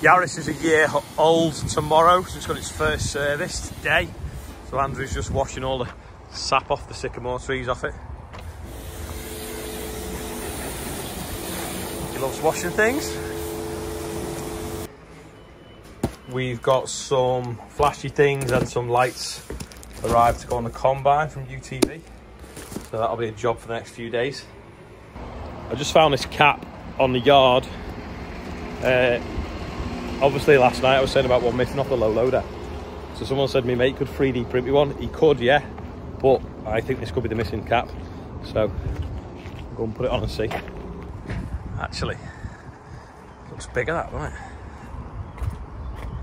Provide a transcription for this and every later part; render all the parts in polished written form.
Yaris is a year old tomorrow, so it's got its first service today. So Andrew's just washing all the sap off the sycamore trees off it. He loves washing things. We've got some flashy things and some lights arrived to go on the combine from UTV. So that'll be a job for the next few days. I just found this cap on the yard. Obviously last night I was saying about one missing off the low loader. So someone said my mate could 3D print me one. He could, yeah. But I think this could be the missing cap. So I'll go and put it on and see. Actually, looks bigger that, doesn't it?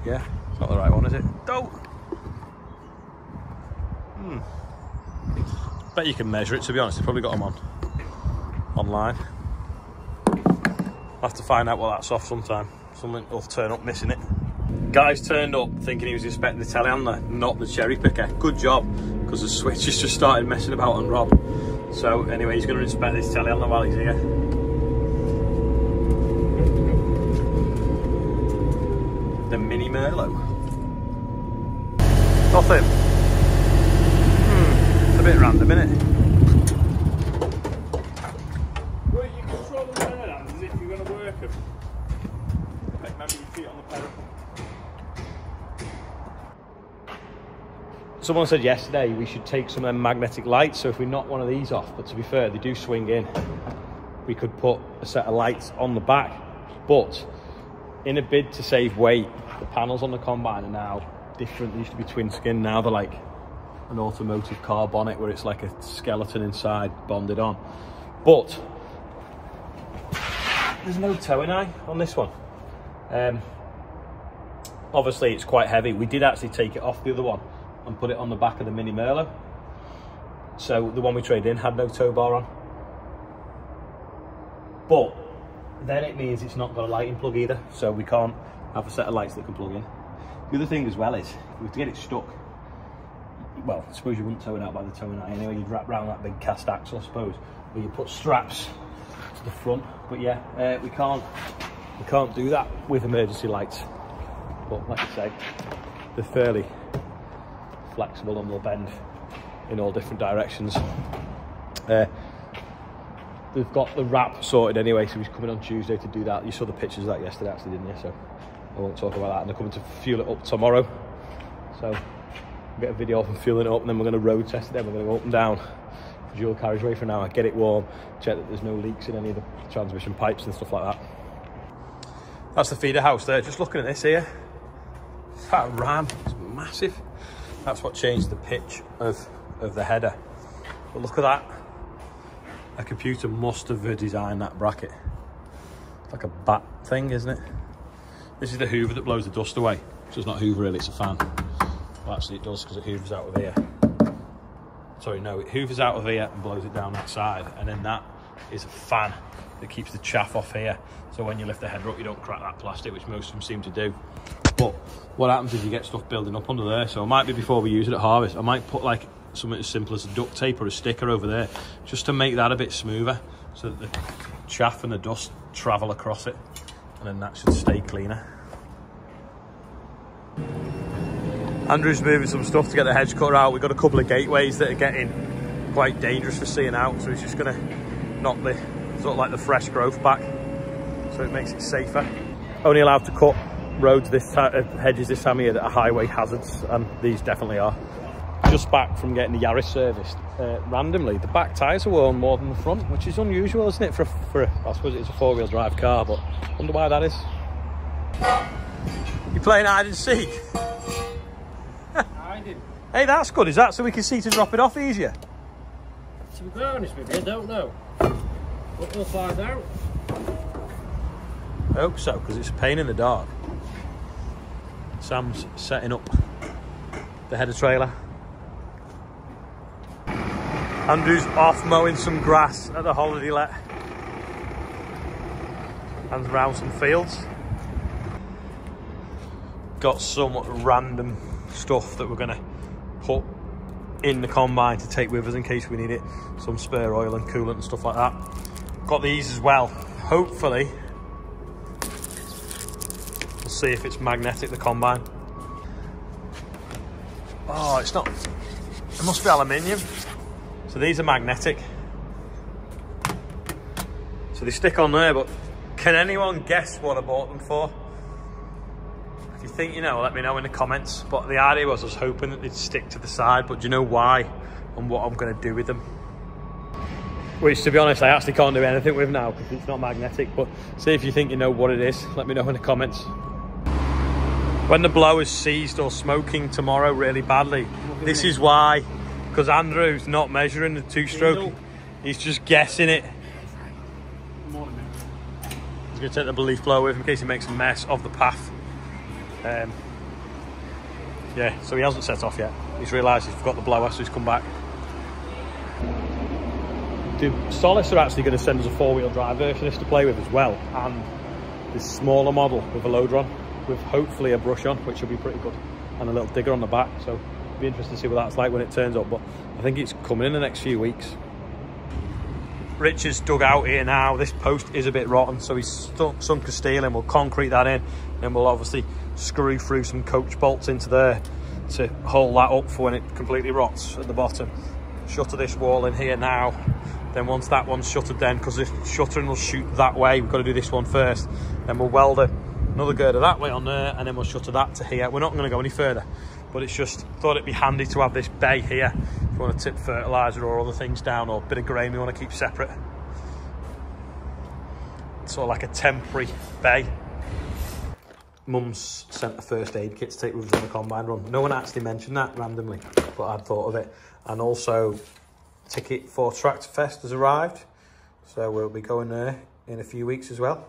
Yeah, it's not the right one, is it? Don't! Bet you can measure it, to be honest. They've probably got them online. I'll have to find out what that's off sometime. Someone will turn up missing it. Guy's turned up thinking he was inspecting the telehandler, not the cherry picker. Good job, because the switch has just started messing about on Rob. So anyway, he's going to inspect this telehandler while he's here. The mini Merlot. Nothing. It's a bit random, isn't it? Well, you control the telehandlers as if you're going to work them. Like maybe your feet on the pedal. Someone said yesterday we should take some of them magnetic lights, so if we knock one of these off, but to be fair, they do swing in, we could put a set of lights on the back. But in a bid to save weight, the panels on the combine are now different. They used to be twin skin, now they're like an automotive car bonnet where it's like a skeleton inside bonded on. But there's no towing eye on this one. Obviously it's quite heavy. We did actually take it off the other one and put it on the back of the mini Merlot. So the one we traded in had no tow bar on. But then it means it's not got a lighting plug either, so we can't have a set of lights that can plug in. The other thing as well is, if we were to get it stuck, well, I suppose you wouldn't tow it out by the towing eye anyway, you'd wrap round that big cast axle, I suppose, or you put straps to the front. But yeah, we can't do that with emergency lights. But like I say, they're fairly flexible and will bend in all different directions. They've got the wrap sorted anyway, so he's coming on Tuesday to do that. You saw the pictures of that yesterday actually, didn't you? So I won't talk about that. And they're coming to fuel it up tomorrow. So we'll get a video of them fueling it up, and then we're going to road test it. Then we're going to go up and down the dual carriageway for an hour, get it warm, check that there's no leaks in any of the transmission pipes and stuff like that. That's the feeder house there. Just looking at this here, that ram is massive. That's what changed the pitch of the header. But look at that. A computer must have designed that bracket. It's like a bat thing, isn't it? This is the hoover that blows the dust away. So it's not hoover really, it's a fan. Well, actually it does, because it hoovers out of here. Sorry, no, it hoovers out of here and blows it down that side. And then that is a fan that keeps the chaff off here. So when you lift the header up, you don't crack that plastic, which most of them seem to do. But what happens is you get stuff building up under there. So it might be before we use it at harvest, I might put like something as simple as a duct tape or a sticker over there, just to make that a bit smoother, so that the chaff and the dust travel across it, and then that should stay cleaner. Andrew's moving some stuff to get the hedge cutter out. We've got a couple of gateways that are getting quite dangerous for seeing out, so he's just going to knock the sort of like the fresh growth back, so it makes it safer. Only allowed to cut roads this hedges this time of year that are highway hazards, and these definitely are. Just back from getting the Yaris serviced. Randomly, the back tyres are worn more than the front, which is unusual, isn't it, for I suppose it's a four-wheel drive car, but I wonder why that is. You playing hide and seek? Hiding. Hey, that's good. Is that so we can see to drop it off easier? To be quite honest with you, I don't know. But we'll find out. I hope so, because it's a pain in the dark. Sam's setting up the header trailer. Andrew's off mowing some grass at the holiday let and around some fields. Got some random stuff that we're going to put in the combine to take with us in case we need it. Some spare oil and coolant and stuff like that. Got these as well. Hopefully, we'll We'll see if it's magnetic, the combine. Oh, it's not. It must be aluminium. So these are magnetic. So they stick on there, but can anyone guess what I bought them for? If you think you know, let me know in the comments. But the idea was I was hoping that they'd stick to the side, but do you know why and what I'm going to do with them? Which, to be honest, I actually can't do anything with now because it's not magnetic. But see if you think you know what it is. Let me know in the comments. When the blower's seized or smoking tomorrow really badly, this is why. Because Andrew's not measuring the two-stroke. He's just guessing it. He's going to take the leaf blower with him in case he makes a mess of the path. Yeah, so he hasn't set off yet. He's realised he's forgot the blower, so he's come back. The Solace are actually going to send us a 4-wheel drive version of this to play with as well, and this smaller model with a loader on, with hopefully a brush on, which will be pretty good, and a little digger on the back. So it'll be interesting to see what that's like when it turns up, but I think it's coming in the next few weeks. Rich has dug out here now. This post is a bit rotten, so he's sunk a steel in. We'll concrete that in, and we'll obviously screw through some coach bolts into there to hold that up for when it completely rots at the bottom. Shutter this wall in here now. Then once that one's shuttered, then because the shuttering will shoot that way, we've got to do this one first. Then we'll weld another girder that way on there, and then we'll shutter that to here. We're not going to go any further, but it's just thought it'd be handy to have this bay here if you want to tip fertiliser or other things down, or a bit of grain we want to keep separate. It's sort of like a temporary bay. Mum's sent a first aid kit to take with us on the combine run. No one actually mentioned that randomly, but I'd thought of it. And also, ticket for Tractor Fest has arrived, so we'll be going there in a few weeks as well.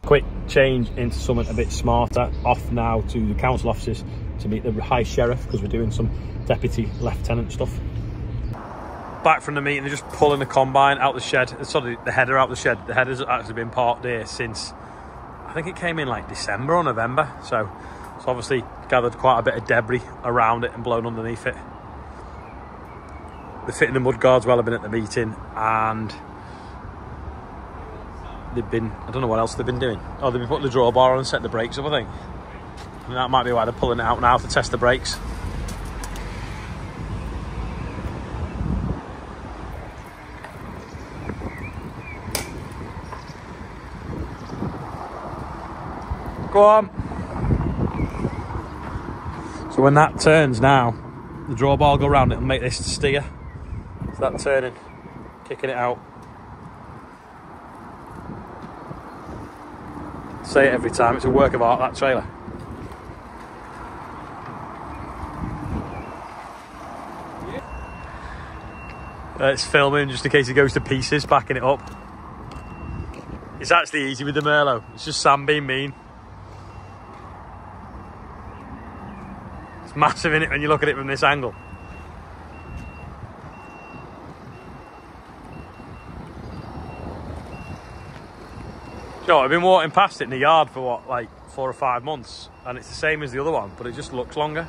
Quick change into something a bit smarter. Off now to the council offices to meet the High Sheriff because we're doing some Deputy Lieutenant stuff. Back from the meeting, they're just pulling the combine out the shed. Sorry, the header out the shed. The header's actually been parked here since, I think it came in like December or November. So it's obviously gathered quite a bit of debris around it and blown underneath it. They're fitting the mud guards while I've been at the meeting, and they've been, I don't know what else they've been doing. Oh, they've been putting the drawbar on and set the brakes up, I think. And that might be why they're pulling it out now to test the brakes. Go on. So when that turns now, the drawbar will go around it and make this steer. So that turning, kicking it out. Say it every time, it's a work of art, that trailer. It's filming just in case it goes to pieces, backing it up. It's actually easy with the Merlot, it's just Sam being mean. It's massive in it when you look at it from this angle. You know, I've been walking past it in the yard for what, like 4 or 5 months, and it's the same as the other one, but it just looks longer.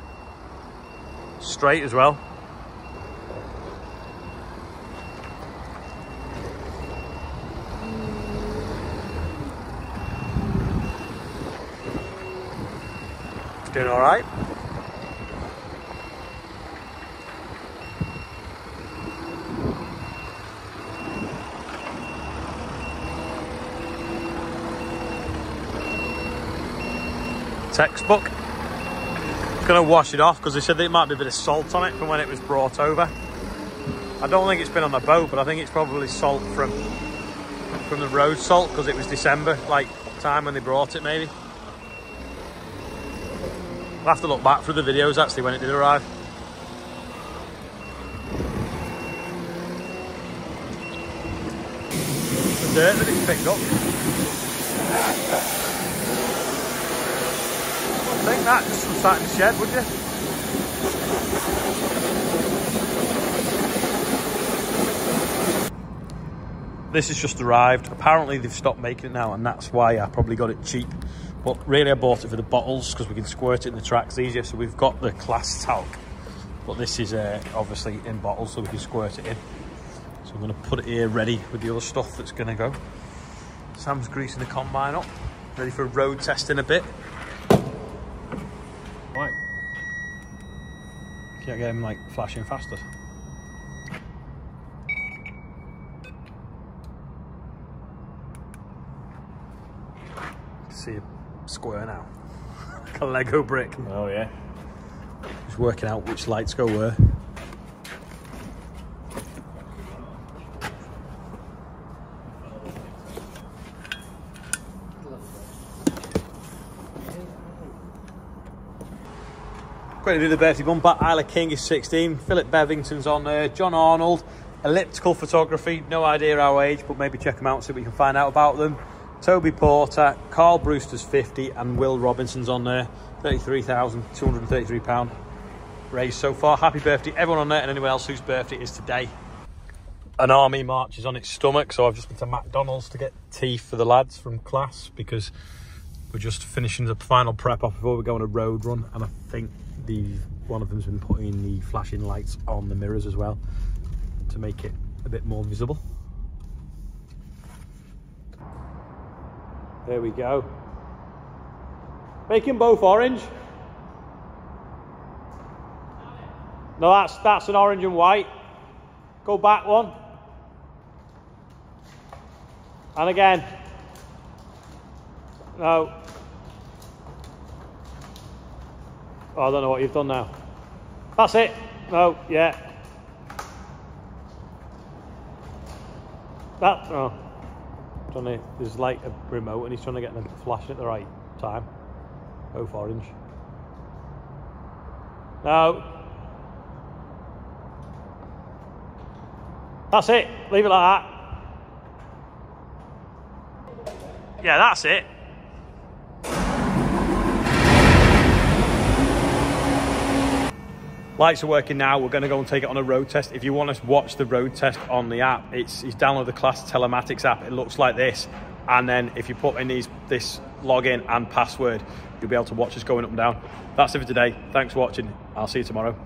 Straight as well. Doing all right. Textbook. Gonna wash it off because they said there might be a bit of salt on it from when it was brought over. I don't think it's been on the boat, but I think it's probably salt from the road salt because it was December, like time when they brought it maybe. I'll have to look back through the videos actually when it did arrive. The dirt that it's picked up. I think that just was sat in the shed, would you? This has just arrived. Apparently they've stopped making it now, and that's why I probably got it cheap. But really I bought it for the bottles because we can squirt it in the tracks easier. So we've got the Class talc, but this is obviously in bottles so we can squirt it in. So I'm going to put it here ready with the other stuff that's going to go. Sam's greasing the combine up. Ready for a road test in a bit. Right. Can't get him like flashing faster. See a square now. Like a Lego brick. Oh yeah. Just working out which lights go where. Going to do the birthday bumper. Isla King is 16. Philip Bevington's on there. John Arnold. Elliptical photography. No idea our age, but maybe check them out, see what we can find out about them. Toby Porter. Carl Brewster's 50. And Will Robinson's on there. £33,233 raised so far. Happy birthday everyone on there and anyone else whose birthday is today. An army marches on its stomach, so I've just been to McDonald's to get tea for the lads from class because we're just finishing the final prep off before we go on a road run, and I think one of them's been putting the flashing lights on the mirrors as well to make it a bit more visible. There we go. Make them both orange. No, that's an orange and white. Go back one. And again. No. Oh, I don't know what you've done now. That's it. No, yeah. That, oh. There's like a remote and he's trying to get them flashing at the right time. Both orange. No. That's it. Leave it like that. Yeah, that's it. Lights are working now. We're going to go and take it on a road test. If you want to watch the road test on the app, it's download the Class Telematics app. It looks like this. And then if you put in this login and password, you'll be able to watch us going up and down. That's it for today. Thanks for watching. I'll see you tomorrow.